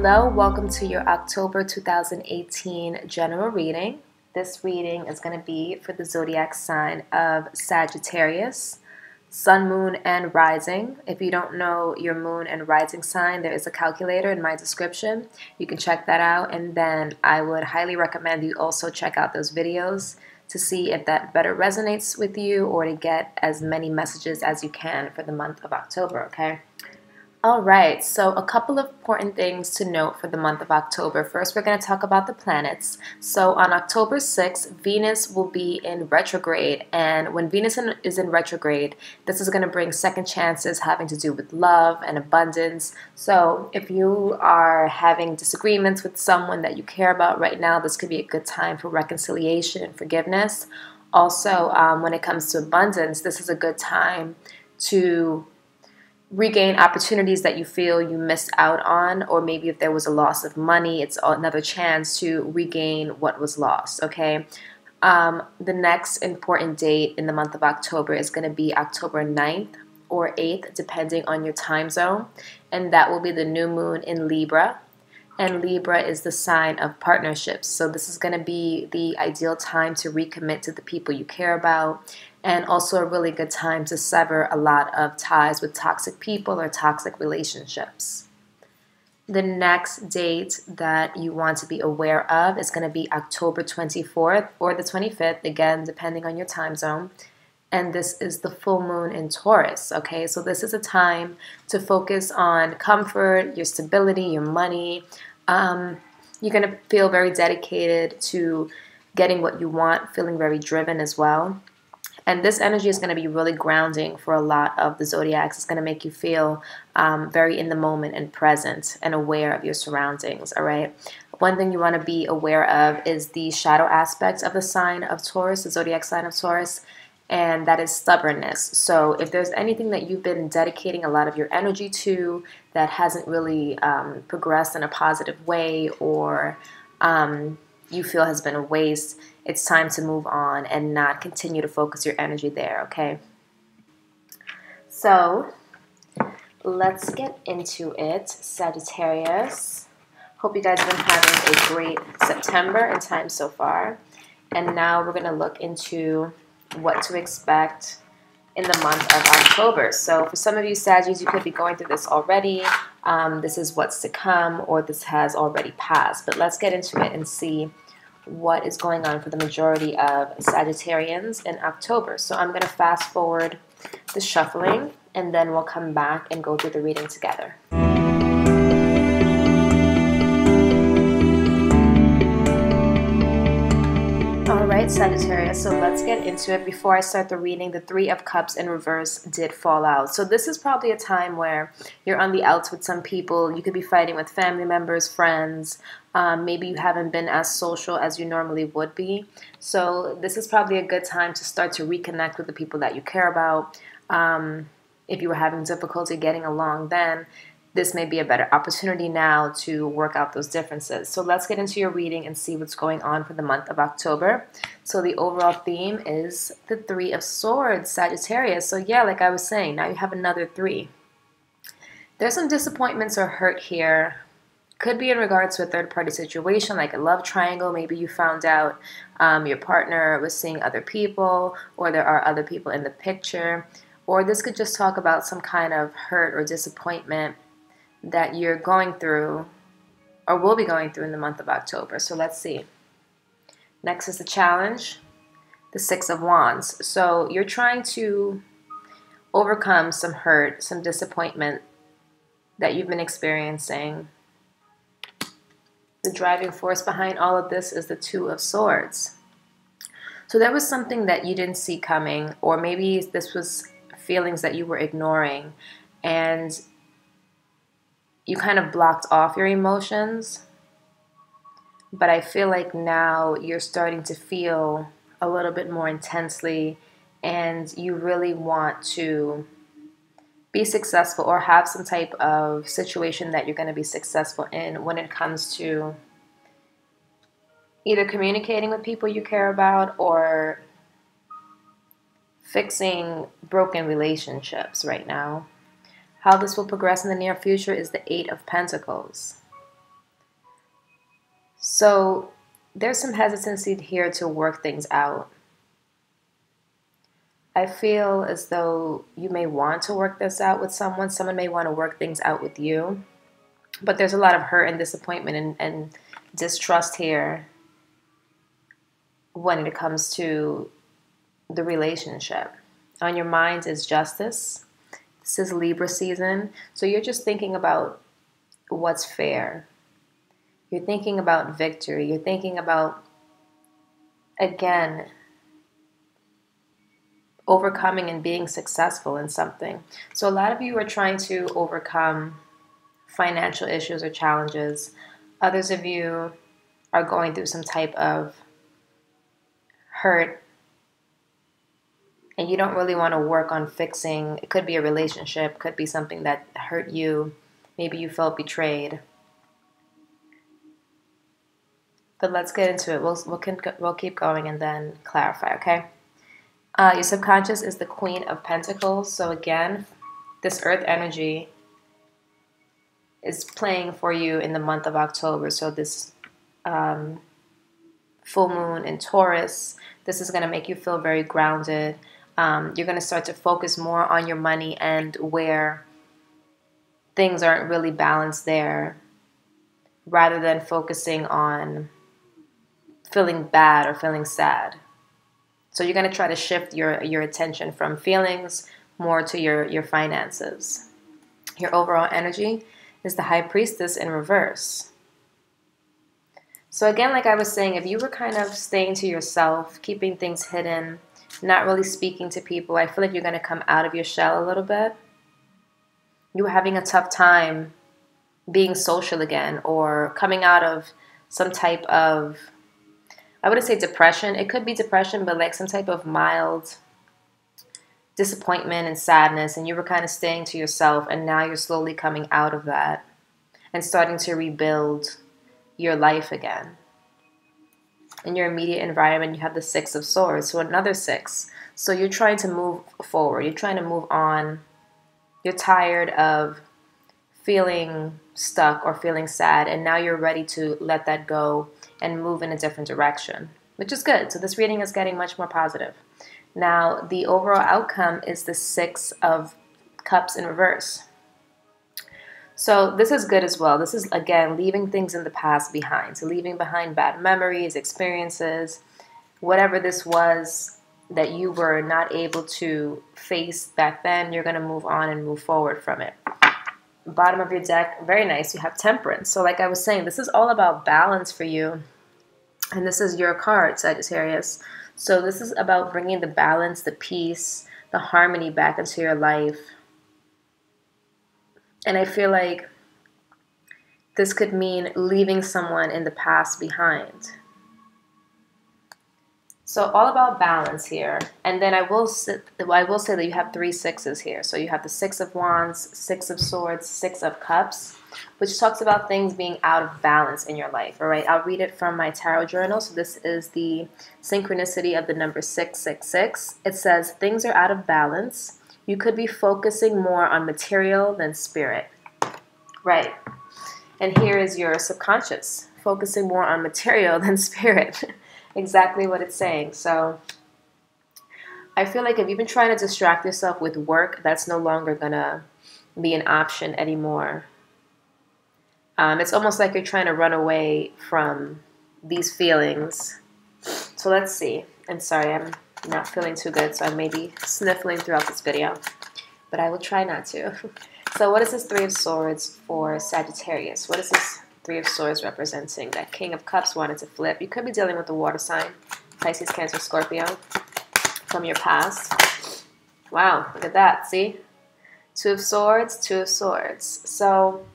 Hello, welcome to your October 2018 general reading. This reading is going to be for the zodiac sign of Sagittarius, Sun, Moon, and Rising. If you don't know your Moon and Rising sign, there is a calculator in my description. You can check that out, and then I would highly recommend you also check out those videos to see if that better resonates with you or to get as many messages as you can for the month of October, okay? All right, so a couple of important things to note for the month of October. First, we're going to talk about the planets. So on October 6th, Venus will be in retrograde. And when Venus is in retrograde, this is going to bring second chances having to do with love and abundance. So if you are having disagreements with someone that you care about right now, this could be a good time for reconciliation and forgiveness. Also, when it comes to abundance, this is a good time to regain opportunities that you feel you missed out on, or maybe if there was a loss of money, it's another chance to regain what was lost, okay? The next important date in the month of October is going to be October 9th or 8th, depending on your time zone, and that will be the new moon in Libra. And Libra is the sign of partnerships. So this is going to be the ideal time to recommit to the people you care about, and also a really good time to sever a lot of ties with toxic people or toxic relationships. The next date that you want to be aware of is going to be October 24th or the 25th, again, depending on your time zone. And this is the full moon in Taurus, okay? So this is a time to focus on comfort, your stability, your money. You're going to feel very dedicated to getting what you want, feeling very driven as well. And this energy is going to be really grounding for a lot of the zodiacs. It's going to make you feel very in the moment and present and aware of your surroundings, all right? One thing you want to be aware of is the shadow aspects of the sign of Taurus, the zodiac sign of Taurus, and that is stubbornness. So if there's anything that you've been dedicating a lot of your energy to that hasn't really progressed in a positive way, or you feel has been a waste, it's time to move on and not continue to focus your energy there, okay? So let's get into it, Sagittarius. Hope you guys have been having a great September and time so far. And now we're going to look into what to expect in the month of October. So for some of you Saggies, you could be going through this already. This is what's to come, or this has already passed. But let's get into it and see what is going on for the majority of Sagittarians in October. So I'm going to fast forward the shuffling, and then we'll come back and go through the reading together. Alright, Sagittarius, so let's get into it. Before I start the reading, the Three of Cups in reverse did fall out. So this is probably a time where you're on the outs with some people. You could be fighting with family members, friends. Maybe you haven't been as social as you normally would be. So this is probably a good time to start to reconnect with the people that you care about. If you were having difficulty getting along then, this may be a better opportunity now to work out those differences. So let's get into your reading and see what's going on for the month of October. So the overall theme is the Three of Swords, Sagittarius. So yeah, like I was saying, now you have another three. There's some disappointments or hurt here. Could be in regards to a third-party situation, like a love triangle. Maybe you found out your partner was seeing other people, or there are other people in the picture. Or this could just talk about some kind of hurt or disappointment that you're going through or will be going through in the month of October. So let's see. Next is the challenge, the Six of Wands. So you're trying to overcome some hurt, some disappointment that you've been experiencing. The driving force behind all of this is the Two of Swords. So there was something that you didn't see coming, or maybe this was feelings that you were ignoring, and you kind of blocked off your emotions. But I feel like now you're starting to feel a little bit more intensely, and you really want to be successful or have some type of situation that you're going to be successful in when it comes to either communicating with people you care about or fixing broken relationships right now. How this will progress in the near future is the Eight of Pentacles. So there's some hesitancy here to work things out. I feel as though you may want to work this out with someone. Someone may want to work things out with you. But there's a lot of hurt and disappointment and distrust here when it comes to the relationship. On your mind is justice. This is Libra season. So you're just thinking about what's fair. You're thinking about victory. You're thinking about, again, overcoming and being successful in something. So a lot of you are trying to overcome financial issues or challenges. Others of you are going through some type of hurt and you don't really want to work on fixing. It could be a relationship, could be something that hurt you. Maybe you felt betrayed. But let's get into it. We'll keep going and then clarify, okay? Your subconscious is the Queen of Pentacles. So again, this earth energy is playing for you in the month of October. So this full moon in Taurus, this is going to make you feel very grounded. You're going to start to focus more on your money and where things aren't really balanced there, rather than focusing on feeling bad or feeling sad. So you're going to try to shift your attention from feelings more to your finances. Your overall energy is the High Priestess in reverse. So again, like I was saying, if you were kind of staying to yourself, keeping things hidden, not really speaking to people, I feel like you're going to come out of your shell a little bit. You were having a tough time being social again, or coming out of some type of, I wouldn't say depression. It could be depression, but like some type of mild disappointment and sadness, and you were kind of staying to yourself, and now you're slowly coming out of that and starting to rebuild your life again. In your immediate environment, you have the Six of Swords, so another six. So you're trying to move forward. You're trying to move on. You're tired of feeling stuck or feeling sad, and now you're ready to let that go and move in a different direction, which is good. So this reading is getting much more positive. Now, the overall outcome is the Six of Cups in reverse. So this is good as well. This is, again, leaving things in the past behind. So leaving behind bad memories, experiences, whatever this was that you were not able to face back then, you're going to move on and move forward from it. Bottom of your deck, very nice. You have Temperance. So like I was saying, this is all about balance for you. And this is your card, Sagittarius. So this is about bringing the balance, the peace, the harmony back into your life. And I feel like this could mean leaving someone in the past behind. So all about balance here. And then I will say that you have three sixes here. So you have the Six of Wands, Six of Swords, Six of Cups, which talks about things being out of balance in your life. All right, I'll read it from my tarot journal. So this is the synchronicity of the number 666. It says, things are out of balance. You could be focusing more on material than spirit. Right. And here is your subconscious, focusing more on material than spirit. Exactly what it's saying. So I feel like if you've been trying to distract yourself with work, that's no longer going to be an option anymore. It's almost like you're trying to run away from these feelings. So let's see. I'm sorry, I'm not feeling too good, so I may be sniffling throughout this video, but I will try not to. So what is this Three of Swords for Sagittarius? What is this Three of Swords representing? That King of Cups wanted to flip. You could be dealing with a water sign, Pisces, Cancer, Scorpio, from your past. Wow, look at that, see? Two of Swords, Two of Swords. So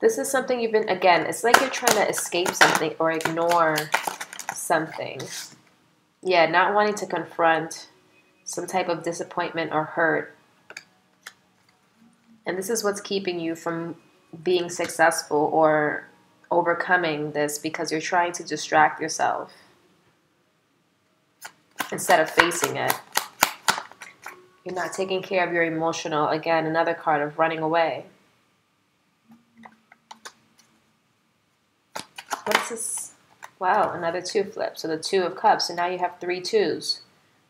this is something you've been, again, it's like you're trying to escape something or ignore something. Yeah, not wanting to confront some type of disappointment or hurt. And this is what's keeping you from being successful or overcoming this, because you're trying to distract yourself instead of facing it. You're not taking care of your emotional, again, another card of running away. Wow, another 2 flip. So the 2 of Cups. So now you have 3 2s.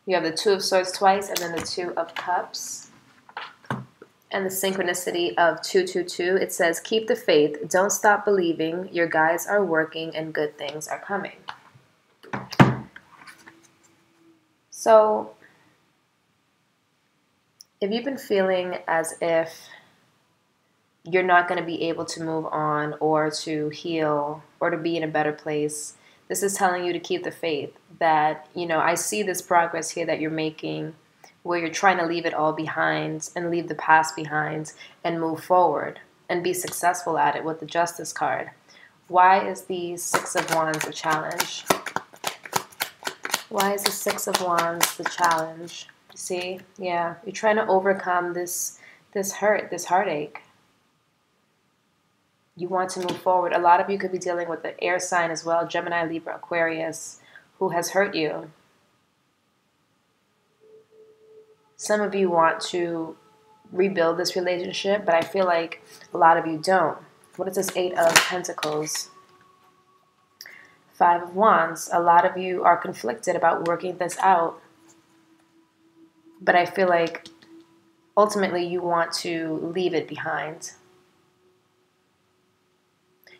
You have the 2 of Swords twice and then the 2 of Cups. And the synchronicity of 222. It says, keep the faith. Don't stop believing. Your guides are working and good things are coming. So if you've been feeling as if you're not going to be able to move on or to heal or to be in a better place, this is telling you to keep the faith. That, you know, I see this progress here that you're making where you're trying to leave it all behind and leave the past behind and move forward and be successful at it with the Justice card. Why is the 6 of Wands a challenge? Why is the 6 of Wands the challenge? See? Yeah. You're trying to overcome this hurt, this heartache. You want to move forward. A lot of you could be dealing with the air sign as well, Gemini, Libra, Aquarius, who has hurt you. Some of you want to rebuild this relationship, but I feel like a lot of you don't. What is this 8 of Pentacles? 5 of Wands. A lot of you are conflicted about working this out. But I feel like ultimately you want to leave it behind.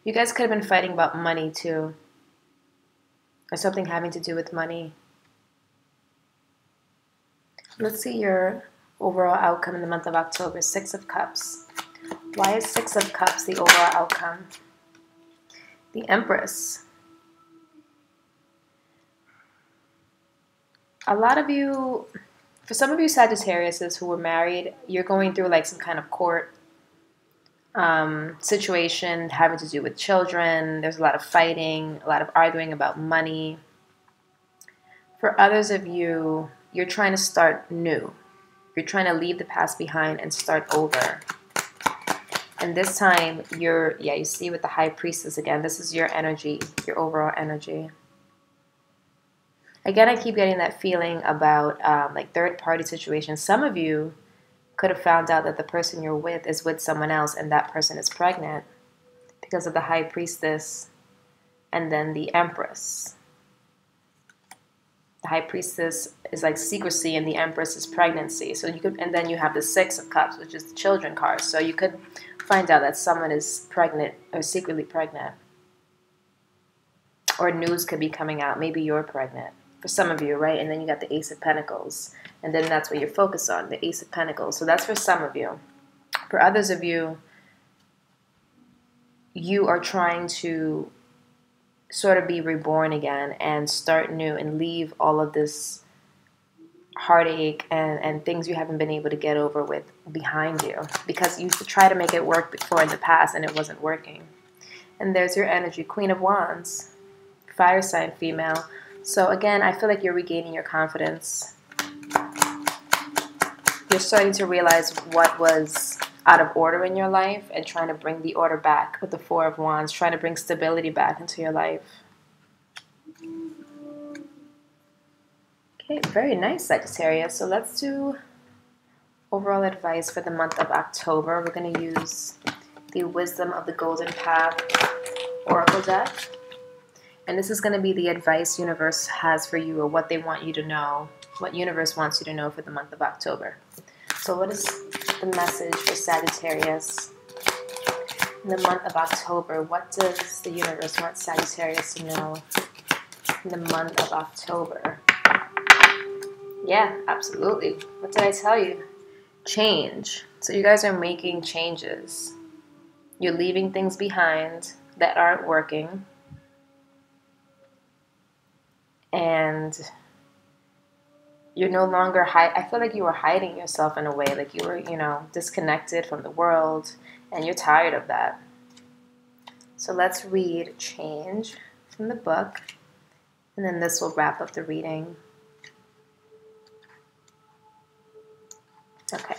You guys could have been fighting about money too. Or something having to do with money. Let's see your overall outcome in the month of October. 6 of Cups. Why is 6 of Cups the overall outcome? The Empress. A lot of you, for some of you Sagittariuses who were married, you're going through like some kind of court situation having to do with children. There's a lot of fighting, a lot of arguing about money. For others of you, you're trying to start new. You're trying to leave the past behind and start over. And this time, you see with the High Priestess again, this is your energy, your overall energy. Again, I keep getting that feeling about like third-party situations. Some of you could have found out that the person you're with is with someone else and that person is pregnant because of the High Priestess and then the Empress. The High Priestess is like secrecy and the Empress is pregnancy. So you could, and then you have the 6 of Cups, which is the children card. So you could find out that someone is pregnant or secretly pregnant. Or news could be coming out. Maybe you're pregnant. For some of you, right? And then you got the Ace of Pentacles. And then that's what you're focused on, the Ace of Pentacles. So that's for some of you. For others of you, you are trying to sort of be reborn again and start new and leave all of this heartache and things you haven't been able to get over with behind you. Because you tried to make it work before in the past and it wasn't working. And there's your energy, Queen of Wands, fire sign female. So again, I feel like you're regaining your confidence. You're starting to realize what was out of order in your life and trying to bring the order back with the 4 of Wands, trying to bring stability back into your life. Okay, very nice, Sagittarius. So let's do overall advice for the month of October. We're going to use the Wisdom of the Golden Path Oracle deck. And this is going to be the advice universe has for you, or what they want you to know, what universe wants you to know for the month of October. So what is the message for Sagittarius in the month of October? What does the universe want Sagittarius to know in the month of October? Yeah, absolutely. What did I tell you? Change. So you guys are making changes. You're leaving things behind that aren't working. And you're no longer I feel like you were hiding yourself in a way, like you were, disconnected from the world, and you're tired of that. So let's read Change from the book, and then this will wrap up the reading. Okay.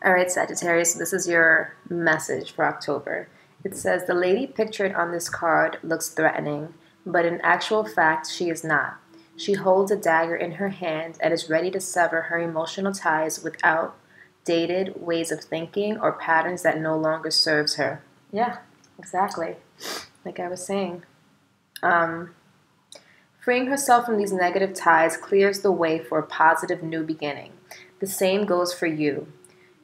All right, Sagittarius, this is your message for October. It says, the lady pictured on this card looks threatening, but in actual fact, she is not. She holds a dagger in her hand and is ready to sever her emotional ties with outdated ways of thinking or patterns that no longer serves her. Yeah, exactly. like I was saying. Freeing herself from these negative ties clears the way for a positive new beginning. The same goes for you.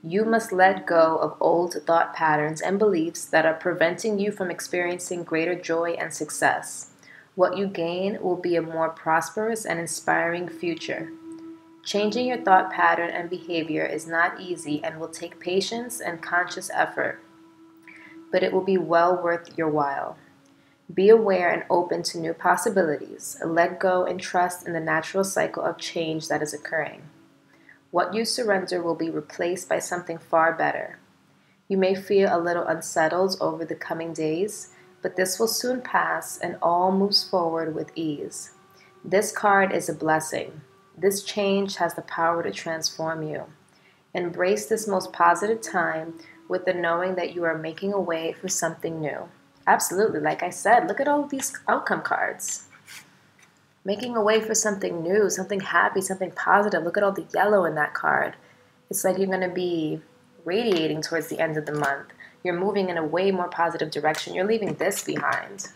You must let go of old thought patterns and beliefs that are preventing you from experiencing greater joy and success. What you gain will be a more prosperous and inspiring future. Changing your thought pattern and behavior is not easy and will take patience and conscious effort, but it will be well worth your while. Be aware and open to new possibilities. Let go and trust in the natural cycle of change that is occurring. What you surrender will be replaced by something far better. You may feel a little unsettled over the coming days, but this will soon pass and all moves forward with ease. This card is a blessing. This change has the power to transform you. Embrace this most positive time with the knowing that you are making a way for something new. Absolutely, like I said, look at all of these outcome cards. Making a way for something new, something happy, something positive. Look at all the yellow in that card. It's like you're going to be radiating towards the end of the month. You're moving in a way more positive direction. You're leaving this behind,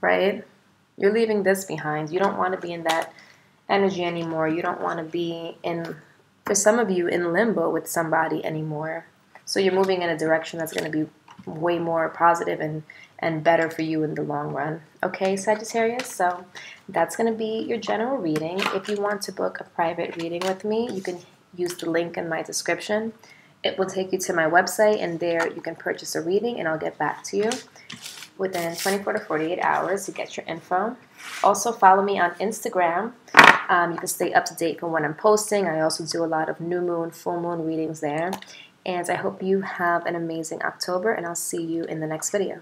right? You're leaving this behind. You don't want to be in that energy anymore. You don't want to be in, for some of you, in limbo with somebody anymore. So you're moving in a direction that's going to be way more positive and better for you in the long run. Okay, Sagittarius? So that's going to be your general reading. If you want to book a private reading with me, you can use the link in my description. It will take you to my website, and there you can purchase a reading, and I'll get back to you within 24 to 48 hours to get your info. Also, follow me on Instagram. You can stay up to date from when I'm posting. I also do a lot of new moon, full moon readings there. And I hope you have an amazing October, and I'll see you in the next video.